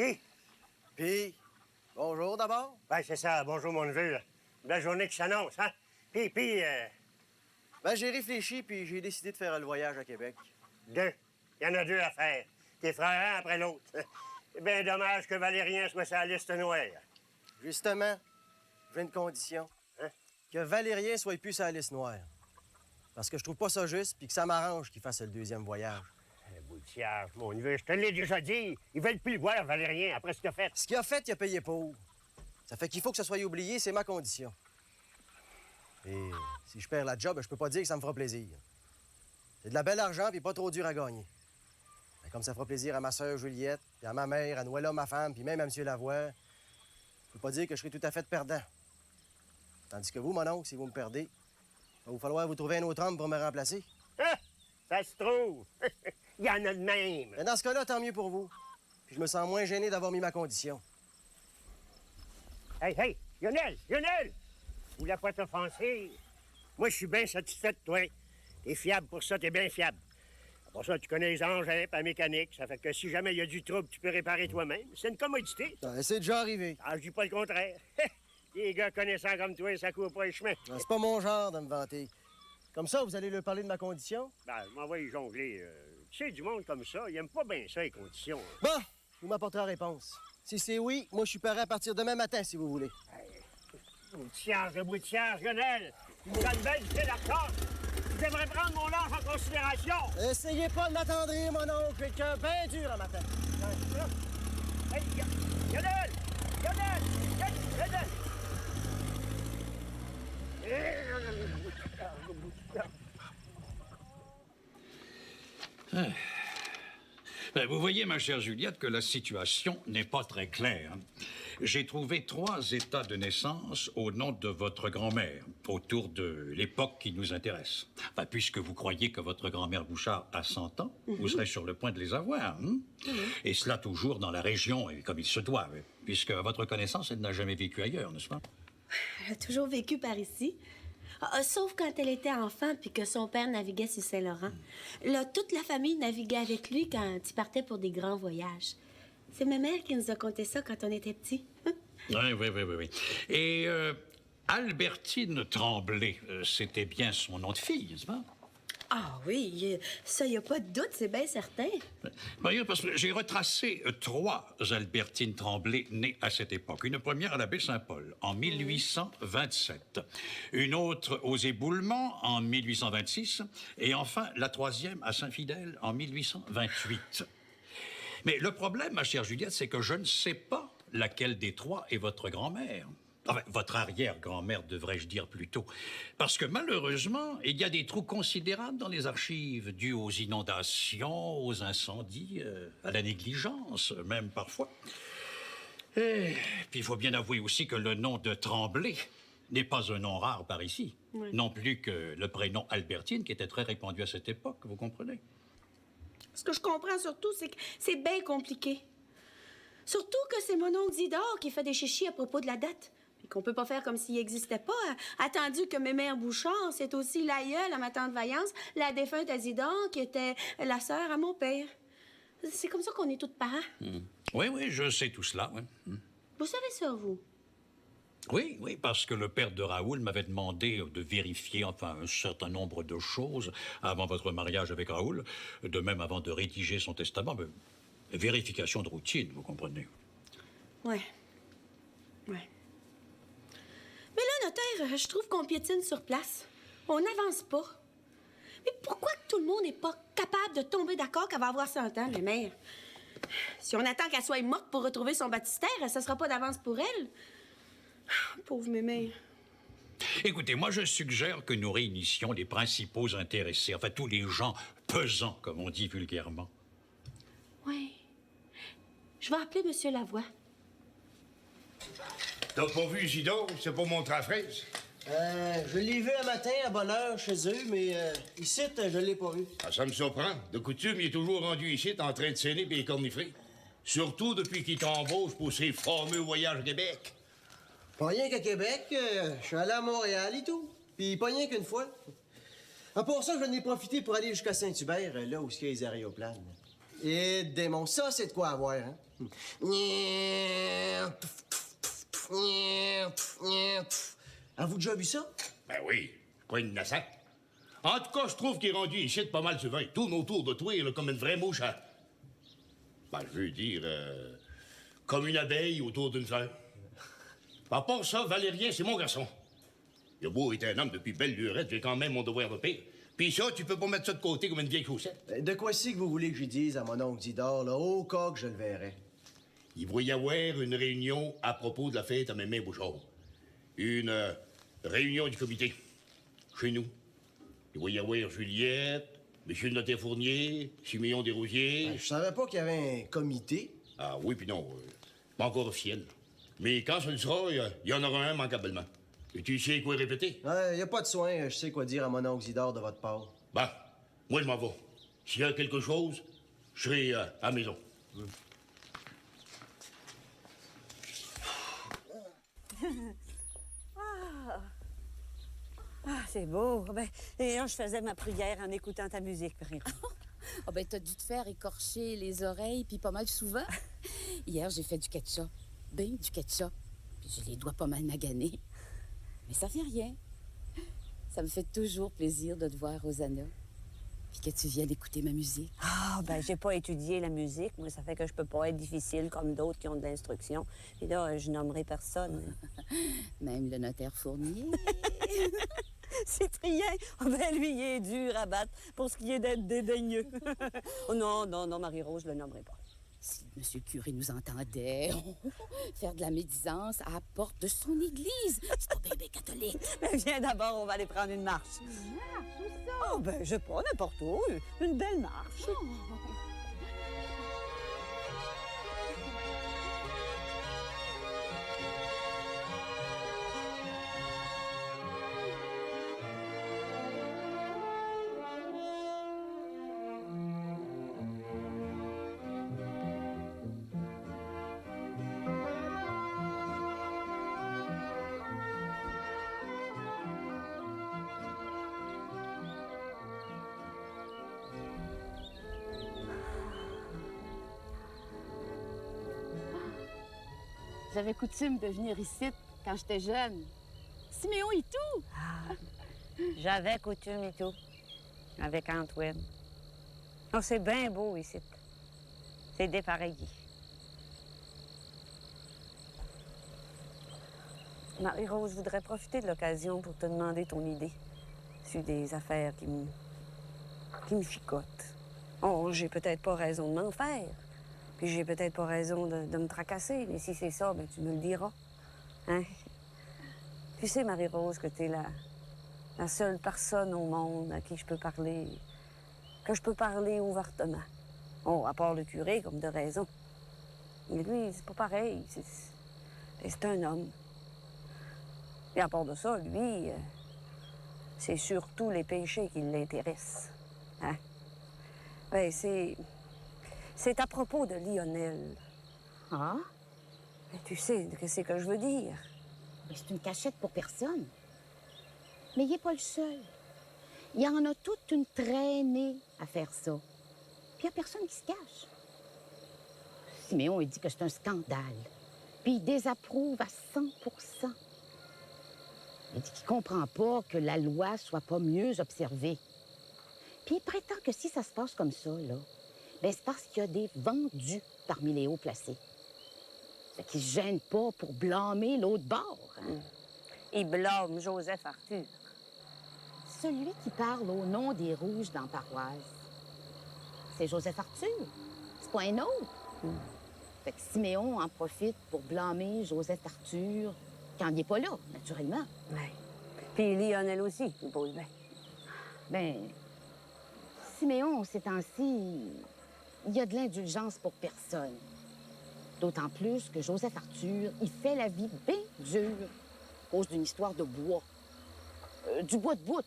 Qui? Puis, bonjour d'abord. Ben, c'est ça. Bonjour, mon neveu. Belle journée qui s'annonce, hein? Puis, Ben, j'ai réfléchi, puis j'ai décidé de faire le voyage à Québec. deux. Il y en a deux à faire. Tes frères, un après l'autre. C'est bien dommage que Valérien se mette sur la liste noire. Justement, j'ai une condition. Hein? Que Valérien soit plus sur la liste noire. Parce que je trouve pas ça juste, puis que ça m'arrange qu'il fasse le deuxième voyage. Boutière, mon neveu, je te l'ai déjà dit. Ils veulent plus le voir, Valérien, après ce qu'il a fait. Ce qu'il a fait, il a payé pour. Ça fait qu'il faut que ça soit oublié, c'est ma condition. Et si je perds la job, je peux pas dire que ça me fera plaisir. C'est de la belle argent, puis pas trop dur à gagner. Mais comme ça fera plaisir à ma sœur Juliette, puis à ma mère, à Noëlla, ma femme, puis même à M. Lavoie, je peux pas dire que je serai tout à fait perdant. Tandis que vous, mon oncle, si vous me perdez, il va vous falloir vous trouver un autre homme pour me remplacer. Ah, ça se trouve. Il y en a de même. Mais dans ce cas-là, tant mieux pour vous. Puis je me sens moins gêné d'avoir mis ma condition. Hey, Lionel! Je voulais pas t'offenser. Moi, je suis bien satisfait de toi. T'es fiable pour ça, t'es bien fiable. Pour ça, tu connais les engins, pas la mécanique. Ça fait que si jamais il y a du trouble, tu peux réparer toi-même. C'est une commodité. C'est déjà arrivé. Ah, je dis pas le contraire. Les gars connaissants comme toi, ça court pas les chemins. C'est pas mon genre de me vanter. Comme ça, vous allez leur parler de ma condition? Ben, m'envoie jongler. Tu sais, du monde comme ça, il aime pas bien ça, les conditions. Bon, vous m'apporterez la réponse. Si c'est oui, moi, je suis prêt à partir demain matin, si vous voulez. Boutillage, Lionel! Tu me donnes belle, tu fais l'accord! Tu devrais prendre mon âge en considération! Essayez pas de m'attendrir, mon oncle. J'ai le cœur bien dur un matin. Hey, Lionel! Ben, vous voyez, ma chère Juliette, que la situation n'est pas très claire. J'ai trouvé 3 états de naissance au nom de votre grand-mère, autour de l'époque qui nous intéresse. Enfin, puisque vous croyez que votre grand-mère Bouchard a 100 ans, vous serez sur le point de les avoir. Et cela toujours dans la région, et comme il se doit, puisque à votre connaissance, elle n'a jamais vécu ailleurs, n'est-ce pas? Elle a toujours vécu par ici. Sauf quand elle était enfant puis que son père naviguait sur Saint-Laurent. Là, toute la famille naviguait avec lui quand il partait pour des grands voyages. C'est ma mère qui nous a conté ça quand on était petits. Oui. Et Albertine Tremblay, c'était bien son nom de fille, n'est-ce pas? Ah oui, ça, y a pas de doute, c'est bien certain. D'ailleurs, parce que j'ai retracé 3 Albertines Tremblay nées à cette époque. Une première à la baie Saint-Paul, en 1827. Une autre aux Éboulements, en 1826. Et enfin, la 3e à Saint-Fidèle, en 1828. Mais le problème, ma chère Juliette, c'est que je ne sais pas laquelle des 3 est votre grand-mère. Enfin, votre arrière-grand-mère, devrais-je dire plutôt. Parce que malheureusement, il y a des trous considérables dans les archives, dus aux inondations, aux incendies, à la négligence, même parfois. Et puis il faut bien avouer aussi que le nom de Tremblay n'est pas un nom rare par ici. Oui. Non plus que le prénom Albertine, qui était très répandu à cette époque, vous comprenez? Ce que je comprends surtout, c'est que c'est bien compliqué. Surtout que c'est mon oncle Zidore qui fait des chichis à propos de la date. Puis qu'on peut pas faire comme s'il n'existait pas, attendu que mes mères Bouchard, c'est aussi l'aïeule à ma tante Vaillance, la défunte à Zidore, qui était la sœur à mon père. C'est comme ça qu'on est toutes parents. Oui, je sais tout cela, oui. Vous savez ça, vous? Oui, parce que le père de Raoul m'avait demandé de vérifier, un certain nombre de choses avant votre mariage avec Raoul, de même avant de rédiger son testament. Mais vérification de routine, vous comprenez? Ouais. Mais là, notaire, je trouve qu'on piétine sur place. On n'avance pas. Mais pourquoi que tout le monde n'est pas capable de tomber d'accord qu'elle va avoir 100 ans, mes mères? Si on attend qu'elle soit morte pour retrouver son baptistère, ça sera pas d'avance pour elle. Pauvre mémé. Écoutez, moi, je suggère que nous réunissions les principaux intéressés, tous les gens pesants, comme on dit vulgairement. Oui. Je vais appeler M. Lavoie. T'as pas vu Isidore? C'est pour montrer à fraise? Je l'ai vu un matin à bonne heure chez eux, mais ici, je l'ai pas vu. Ah, ça me surprend. De coutume, il est toujours rendu ici, en train de saigner pis les cornifrer. Surtout depuis qu'il t'embauche pour ses fameux voyages à Québec. Pas rien qu'à Québec, je suis allé à Montréal et tout. Puis pas rien qu'une fois. À part ça, j'en ai profité pour aller jusqu'à Saint-Hubert, là où il y a les aéroplanes. Et démon, ça, c'est de quoi avoir, hein? Avez-vous déjà vu ça? Ben oui, pas une nassac. En tout cas, je trouve qu'il est rendu ici pas mal souvent. Il tourne autour de toi là, comme une vraie mouche à... Ben, je veux dire, comme une abeille autour d'une fleur. À part ça, Valérien, c'est mon garçon. Il a beau être un homme depuis belle lurette, j'ai quand même mon devoir de paix. Puis ça, tu peux pas mettre ça de côté comme une vieille chaussette. De quoi c'est que vous voulez que je dise à mon oncle Didor, là, au cas que je le verrai? Il va y avoir une réunion à propos de la fête à Mémé Bouchard. Une réunion du comité. Chez nous. Il va y avoir Juliette, Monsieur le notaire Fournier, Siméon Desrosiers. Je savais pas qu'il y avait un comité. Ah oui, puis non. Pas encore officiel. Mais quand ce le sera, il y en aura un manquablement. Et tu sais quoi répéter? Il y a pas de soin, je sais quoi dire à mon oncle Didor de votre part. Ben, moi, je m'en vais. S'il y a quelque chose, je serai à la maison. Ah, c'est beau. Ben, et là, je faisais ma prière en écoutant ta musique, Marie-Rose. Ah ben, t'as dû te faire écorcher les oreilles, puis pas mal souvent. Hier, j'ai fait du ketchup. Ben, du ketchup. Puis j'ai les doigts pas mal maganés. Mais ça fait rien. Ça me fait toujours plaisir de te voir, Rosanna. Puis que tu viennes écouter ma musique. Ah, ben, j'ai pas étudié la musique. Moi, ça fait que je peux pas être difficile comme d'autres qui ont de l'instruction. Et là, je nommerai personne. Même le notaire Fournier. Cyprien, oh, ben, lui, il est dur à battre pour ce qui est d'être dédaigneux. Oh, non, non, non, Marie-Rose, je le nommerai pas. Si monsieur le curé nous entendait, faire de la médisance à la porte de son église. C'est pas bébé catholique. Mais viens d'abord, on va aller prendre une marche. Une marche, où ça? Oh, ben, je sais pas, n'importe où. Une belle marche. Oh. J'avais coutume de venir ici quand j'étais jeune. Siméon et tout. Ah, j'avais coutume et tout, avec Antoine. Oh, c'est bien beau ici. C'est dépareillé. Marie-Rose, je voudrais profiter de l'occasion pour te demander ton idée sur des affaires qui me chicotent. Oh, j'ai peut-être pas raison de m'en faire. Puis j'ai peut-être pas raison de me tracasser, mais si c'est ça, ben tu me le diras. Hein? Tu sais, Marie-Rose, que t'es la seule personne au monde à qui je peux parler, que je peux parler ouvertement. Oh, à part le curé, comme de raison. Mais lui, c'est pas pareil. C'est un homme. Et à part de ça, lui, c'est surtout les péchés qui l'intéressent. Hein? Ben, c'est à propos de Lionel. Ah? Mais tu sais ce que je veux dire. Mais c'est une cachette pour personne. Mais il n'est pas le seul. Il y en a toute une traînée à faire ça. Puis il n'y a personne qui se cache. Siméon, il dit que c'est un scandale. Puis il désapprouve à 100%. Il dit qu'il ne comprend pas que la loi soit pas mieux observée. Puis il prétend que si ça se passe comme ça, là, ben c'est parce qu'il y a des vendus parmi les hauts placés. Fait qu'ils se gênent pas pour blâmer l'autre bord. Hein? Il blâme Joseph Arthur. Celui qui parle au nom des Rouges dans la paroisse, c'est Joseph Arthur. C'est pas un autre. Fait que Siméon en profite pour blâmer Joseph Arthur quand il n'est pas là, naturellement. Ouais. Puis Lionel aussi, il pose bien. Ben, Siméon, ces temps-ci, il y a de l'indulgence pour personne. D'autant plus que Joseph Arthur, il fait la vie bien dure à cause d'une histoire de bois. Du bois de bout,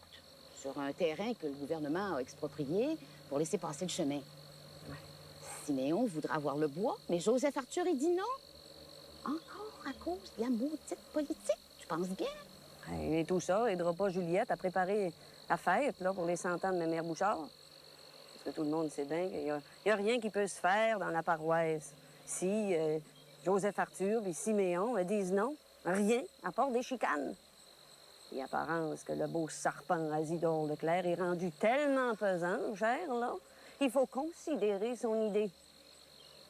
sur un terrain que le gouvernement a exproprié pour laisser passer le chemin. Ouais. Siméon voudra avoir le bois, mais Joseph Arthur, il dit non. Encore à cause de la maudite politique, je pense bien. Et tout ça aidera pas Juliette à préparer la fête là, pour les 100 ans de ma mère Bouchard. Parce que tout le monde sait bien qu'il n'y a rien qui peut se faire dans la paroisse Si Joseph Arthur et Siméon me disent non, rien, à part des chicanes. Et apparence que le beau serpent à Isidore Leclerc est rendu tellement pesant, cher, là, qu'il faut considérer son idée.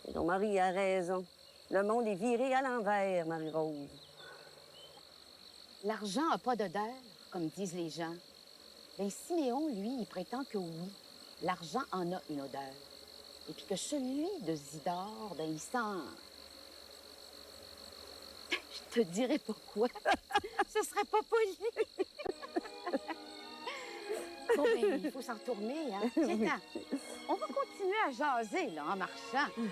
Et ton mari a raison. Le monde est viré à l'envers, Marie-Rose. L'argent n'a pas d'odeur, comme disent les gens. Bien, Siméon, lui, il prétend que oui, l'argent en a une odeur. Et puis que celui de Zidore, ben, il sent... Je te dirai pourquoi. Ce serait pas poli. Bon, ben, il faut s'en retourner, hein. Tiens, on va continuer à jaser, là, en marchant. Oui.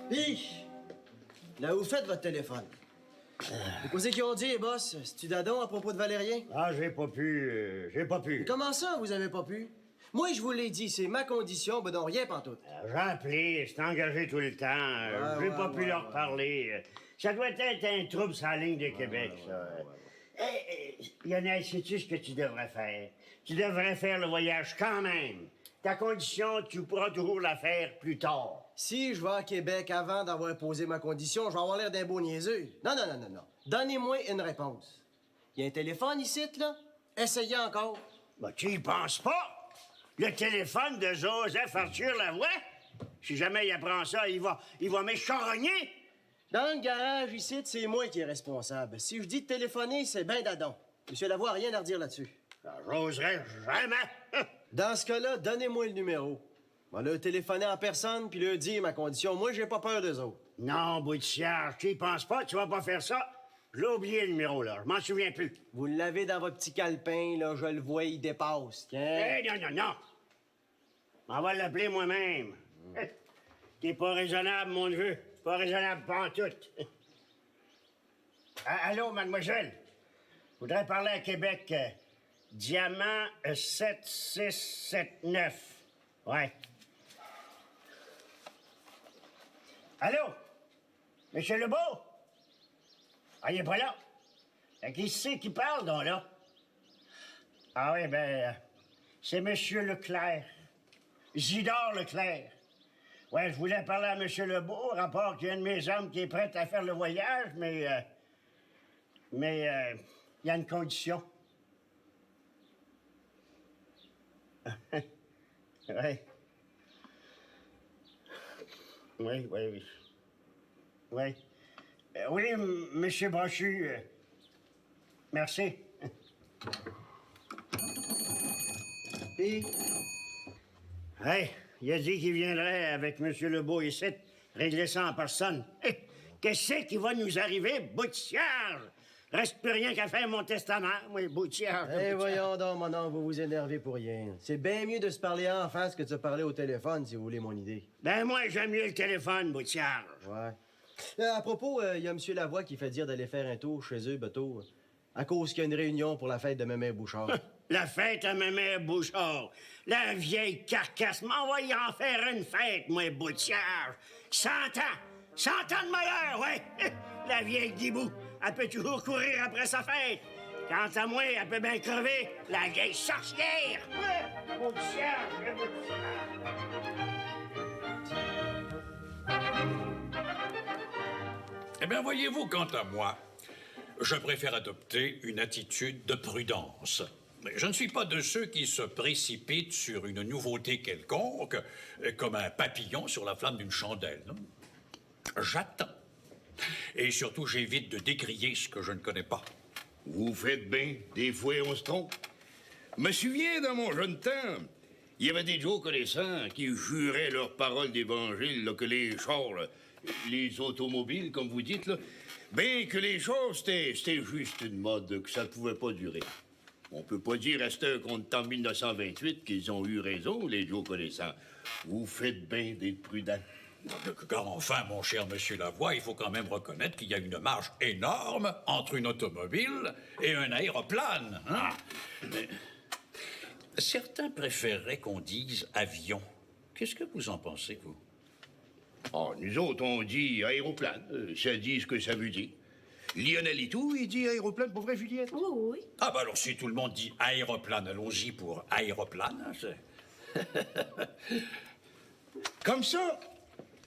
Puis, là où faites votre téléphone? Et qu'est-ce qu'ils ont dit, boss? C'est-tu dadon à propos de Valérien? Ah, j'ai pas pu. Mais comment ça, vous avez pas pu? Moi, je vous l'ai dit, c'est ma condition, ben non, rien pantoute. J'ai appelé, c'est engagé tout le temps. J'ai pas pu leur parler. Ça doit être un trouble sur la ligne de Québec, ça. Lionel, sais-tu ce que tu devrais faire? Tu devrais faire le voyage quand même. Ta condition, tu pourras toujours la faire plus tard. Si je vais à Québec avant d'avoir posé ma condition, je vais avoir l'air d'un beau niaiseux. Non. Donnez-moi une réponse. Il y a un téléphone ici, là? Essayez encore. Ben, tu y penses pas? Le téléphone de Joseph Arthur Lavoie? Si jamais il apprend ça, il va m'écharogner. Dans le garage, ici, c'est moi qui est responsable. Si je dis de téléphoner, c'est ben dadon. Monsieur Lavoie a rien à redire là-dessus. J'oserais jamais. Dans ce cas-là, donnez-moi le numéro. On va leur téléphoner en personne puis leur dire ma condition. Moi, j'ai pas peur d'eux autres. Non, Boutière, tu y penses pas, tu vas pas faire ça. J'ai oublié le numéro, là. Je m'en souviens plus. Vous l'avez dans votre petit calepin, là. Je le vois, il dépasse. Tiens. Non. On va l'appeler moi-même. T'es pas raisonnable, mon neveu. Pas raisonnable pantoute. Allô, mademoiselle. Je voudrais parler à Québec. Diamant 7679. Ouais. Allô? Monsieur Lebeau? Ah, il est pas là. Qui c'est qui parle, donc, là? Ah oui, ben, c'est Monsieur Leclerc. Isidore Leclerc. Ouais, je voulais parler à Monsieur Lebeau, rapport qu'il y a un de mes hommes qui est prêt à faire le voyage, mais il y a une condition. Oui. Oui. Oui. Oui, Monsieur Brochu. Merci. Puis, Hey, il a dit qu'il viendrait avec Monsieur Lebeau ici, régler ça en personne. Qu'est-ce qui va nous arriver, Boutière? Reste plus rien qu'à faire mon testament, moi, Boutière. voyons donc, mon oncle, vous vous énervez pour rien. C'est bien mieux de se parler en face que de se parler au téléphone, si vous voulez mon idée. Ben, moi, j'aime mieux le téléphone, Boutière. Ouais. À propos, il y a M. Lavoie qui fait dire d'aller faire un tour chez eux, bateau, à cause qu'il y a une réunion pour la fête de Mémé Bouchard. La fête à Mémé Bouchard. La vieille carcasse m'envoie en faire une fête, moi, Boutière. 100 ans! 100 ans de malheur, ouais! La vieille Guibou, elle peut toujours courir après sa fête. Quant à moi, elle peut bien crever, la vieille sorcière! Ouais, Boutière, Eh bien, voyez-vous, quant à moi, je préfère adopter une attitude de prudence. Je ne suis pas de ceux qui se précipitent sur une nouveauté quelconque, comme un papillon sur la flamme d'une chandelle. Non? J'attends. Et surtout, j'évite de décrier ce que je ne connais pas. Vous faites bien. Des fois, on se trompe. Je me souviens, dans mon jeune temps, il y avait des Joe connaissants qui juraient leur parole d'évangile là, que les chars, là, les automobiles, comme vous dites, là, bien que les chars, c'était juste une mode, que ça ne pouvait pas durer. On peut pas dire à cette heure qu'on est en 1928 qu'ils ont eu raison, les Joe connaissants. Vous faites bien d'être prudent. Car enfin, mon cher monsieur Lavoie, il faut quand même reconnaître qu'il y a une marge énorme entre une automobile et un aéroplane. Hein? Mais certains préféreraient qu'on dise avion. Qu'est-ce que vous en pensez, vous? Oh, nous autres, on dit aéroplane. Ça dit ce que ça veut dire. Lionel et tout, il dit aéroplane pour vrai, Juliette? Oui, oui. Ah, bah alors, si tout le monde dit aéroplane, allons-y pour aéroplane. Hein, Comme ça,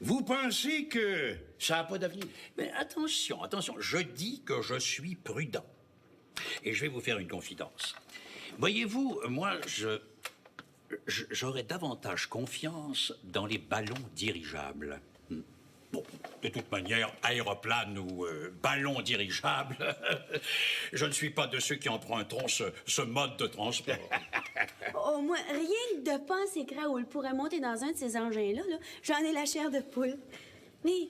vous pensez que ça n'a pas d'avenir? Mais attention, je dis que je suis prudent. Et je vais vous faire une confidence. Voyez-vous, moi, j'aurais davantage confiance dans les ballons dirigeables. Bon, de toute manière, aéroplane ou ballon dirigeable, je ne suis pas de ceux qui emprunteront ce mode de transport. Oh, moi, rien que de penser que Raoul pourrait monter dans un de ces engins-là, j'en ai la chair de poule. Mais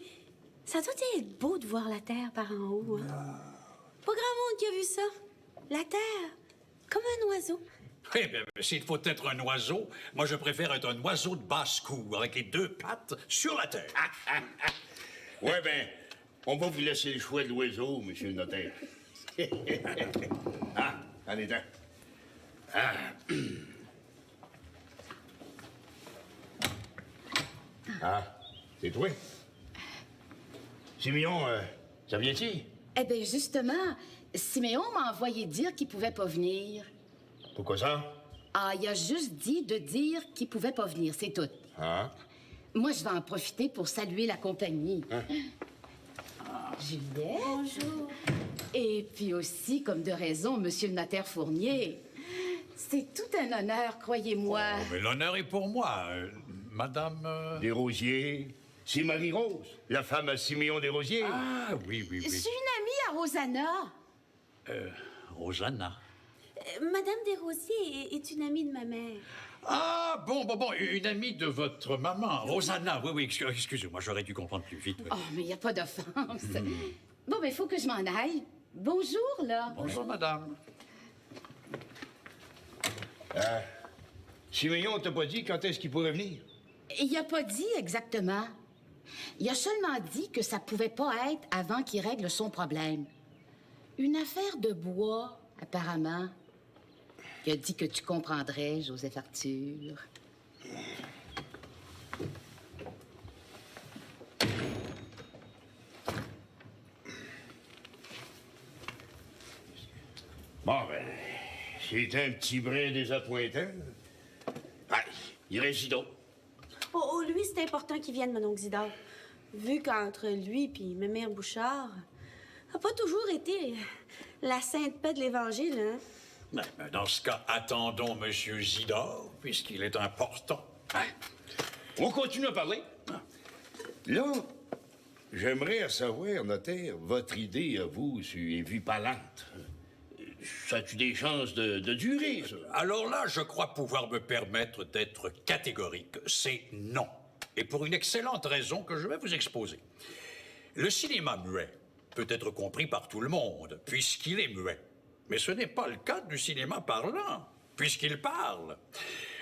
ça doit être beau de voir la Terre par en haut, hein? Pas grand monde qui a vu ça. La Terre, comme un oiseau. Eh bien, s'il faut être un oiseau, moi, je préfère être un oiseau de basse-cour, avec les deux pattes sur la terre. Ouais, ben, on va vous laisser le choix de l'oiseau, monsieur le notaire. Ah, allez-t'en. Ah. Ah, c'est toi? Simeon, ça vient-tu? Eh bien, justement, Siméon m'a envoyé dire qu'il pouvait pas venir. Pourquoi ça? Ah, il a juste dit de dire qu'il pouvait pas venir, c'est tout. Ah? Moi, je vais en profiter pour saluer la compagnie. Hein? Juliette. Bonjour. Et puis aussi, comme de raison, monsieur le notaire Fournier. C'est tout un honneur, croyez-moi. Oh, mais l'honneur est pour moi, madame... Desrosiers. C'est Marie-Rose, la femme à Siméon Desrosiers. Ah, oui. Je suis une amie à Rosanna. Rosanna. Madame Desrosiers est une amie de ma mère. Ah, bon, une amie de votre maman, Rosanna. Oui, excusez-moi, j'aurais dû comprendre plus vite. Oui. Oh, mais il n'y a pas d'offense. Bon, ben, il faut que je m'en aille. Bonjour, là. Bonjour, madame. Siméon t'a pas dit quand est-ce qu'il pourrait venir? Il a pas dit exactement. Il a seulement dit que ça pouvait pas être avant qu'il règle son problème. Une affaire de bois, apparemment. Il a dit que tu comprendrais, Joseph Arthur. Bon, ben, c'est un petit brin désappointant. Ah, il reste Isidore. Oh, lui, c'est important qu'il vienne, mon oncle Zidore. Vu qu'entre lui et ma mère Bouchard, a pas toujours été la sainte paix de l'Évangile, hein? Mais dans ce cas, attendons Monsieur Zidore, puisqu'il est important. Hein? On continue à parler. Là, j'aimerais savoir, notaire, votre idée à vous sur les vues parlantes. Ça a-tu des chances de durer, ça? Alors là, je crois pouvoir me permettre d'être catégorique. C'est non. Et pour une excellente raison que je vais vous exposer. Le cinéma muet peut être compris par tout le monde, puisqu'il est muet. Mais ce n'est pas le cas du cinéma parlant, puisqu'il parle.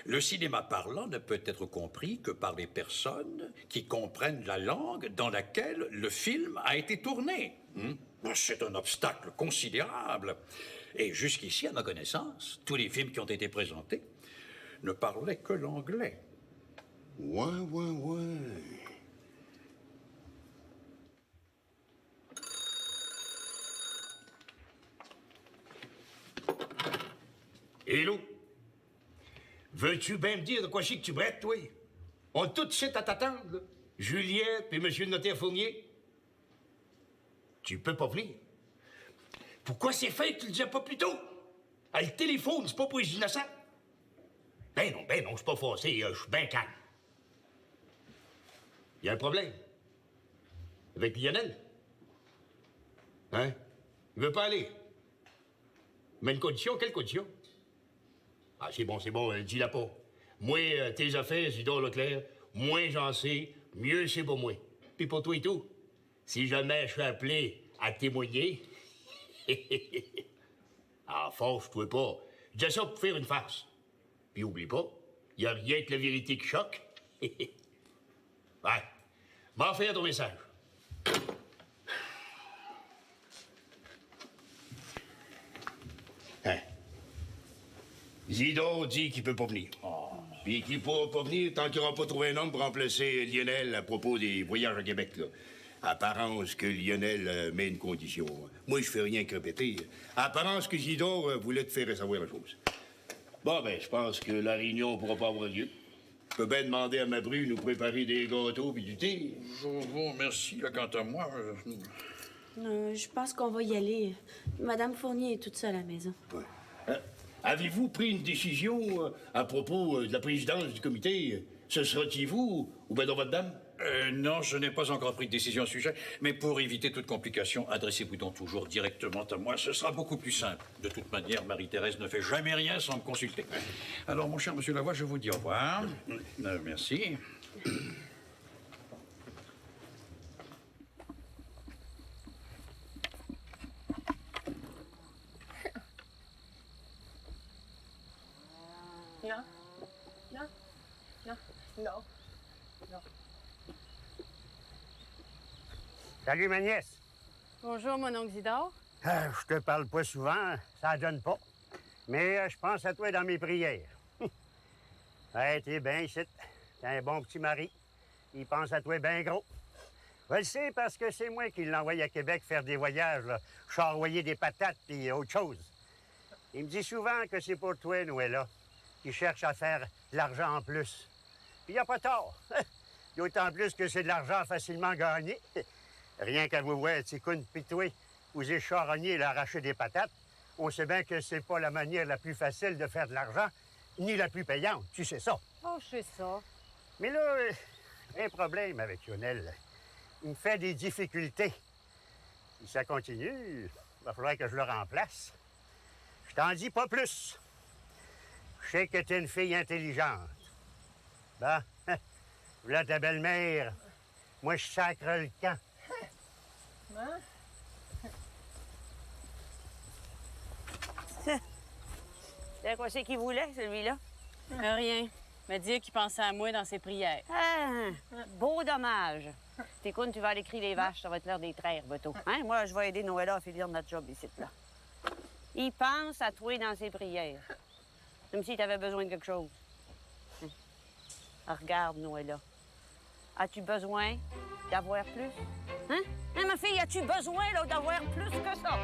Le cinéma parlant ne peut être compris que par les personnes qui comprennent la langue dans laquelle le film a été tourné. C'est un obstacle considérable. Et jusqu'ici, à ma connaissance, tous les films qui ont été présentés ne parlaient que l'anglais. Ouais. Hello? Veux-tu bien me dire de quoi c'est que tu brettes, toi? On est tout de suite à t'attendre, là. Juliette et monsieur le notaire Fournier. Tu peux pas venir. Pourquoi c'est fait que tu le disais pas plus tôt? Ah, le téléphone, c'est pas pour les innocents. Ben non, je suis pas fâché, je suis bien calme. Il y a un problème. Avec Lionel? Hein? Il veut pas aller. Mais une condition, quelle condition? Ah, c'est bon, dis-la pas. Moi, tes affaires, Isidore Leclerc, moins j'en sais, mieux c'est pour moi. Puis pour toi et tout, si jamais je suis appelé à témoigner... Ah, fâche-toi pas. Je dis ça pour faire une farce. Puis oublie pas, il n'y a rien que la vérité qui choque. Ouais. M'en faire ton message. Hein? Zidore dit qu'il peut pas venir. Oh, Puis qui pourra pas venir tant qu'il n'aura pas trouvé un homme pour remplacer Lionel à propos des voyages à Québec, là. Apparence que Lionel met une condition. Moi, je fais rien que répéter. Apparence que Isidore voulait te faire savoir la chose. Bon, ben, je pense que la réunion ne pourra pas avoir lieu. Je peux bien demander à ma bru de nous préparer des gâteaux puis du thé. Je vous remercie, là, quant à moi. Je pense qu'on va y aller. Madame Fournier est toute seule à la maison. Ouais. Avez-vous pris une décision à propos de la présidence du comité? Ce sera-t-il vous ou bien dans votre dame? Non, je n'ai pas encore pris de décision au sujet, mais pour éviter toute complication, adressez-vous donc toujours directement à moi. Ce sera beaucoup plus simple. De toute manière, Marie-Thérèse ne fait jamais rien sans me consulter. Alors, mon cher monsieur Lavoie, je vous dis au revoir. Merci. Non. Non. Non. Non. Non. Salut, ma nièce. Bonjour, mon oncle Isidore. Je te parle pas souvent, ça donne pas. Mais je pense à toi dans mes prières. Ouais, t'es bien ici. T'es un bon petit mari. Il pense à toi bien gros. Je le sais parce que c'est moi qui l'ai envoyé à Québec faire des voyages, là. Charroyer des patates et autre chose. Il me dit souvent que c'est pour toi, Noëlla, qui cherche à faire de l'argent en plus. Puis il n'y a pas tort. D'autant plus que c'est de l'argent facilement gagné. Rien qu'à vous voir, Ticoune pis toi, vous êtes charogné et arracher des patates, on sait bien que c'est pas la manière la plus facile de faire de l'argent, ni la plus payante. Tu sais ça. Oh, je sais ça. Mais là, un problème avec Lionel. Il me fait des difficultés. Si ça continue, il va falloir que je le remplace. Je t'en dis pas plus. Je sais que t'es une fille intelligente. Ben, voilà ta belle-mère. Moi, je sacre le camp. C'est quoi c'est qu'il voulait, celui-là? Rien. Il m'a dit qu'il pensait à moi dans ses prières. Ah, beau dommage. T'écoutes, tu vas aller crier les vaches, ça va être l'heure des traires, Beto. Hein? Moi, je vais aider Noëlla à finir notre job ici, là. Il pense à toi dans ses prières. Comme si t'avais besoin de quelque chose. Regarde, Noëlla. As-tu besoin d'avoir plus? Hein? Hein, ma fille, as-tu besoin là, d'avoir plus que ça?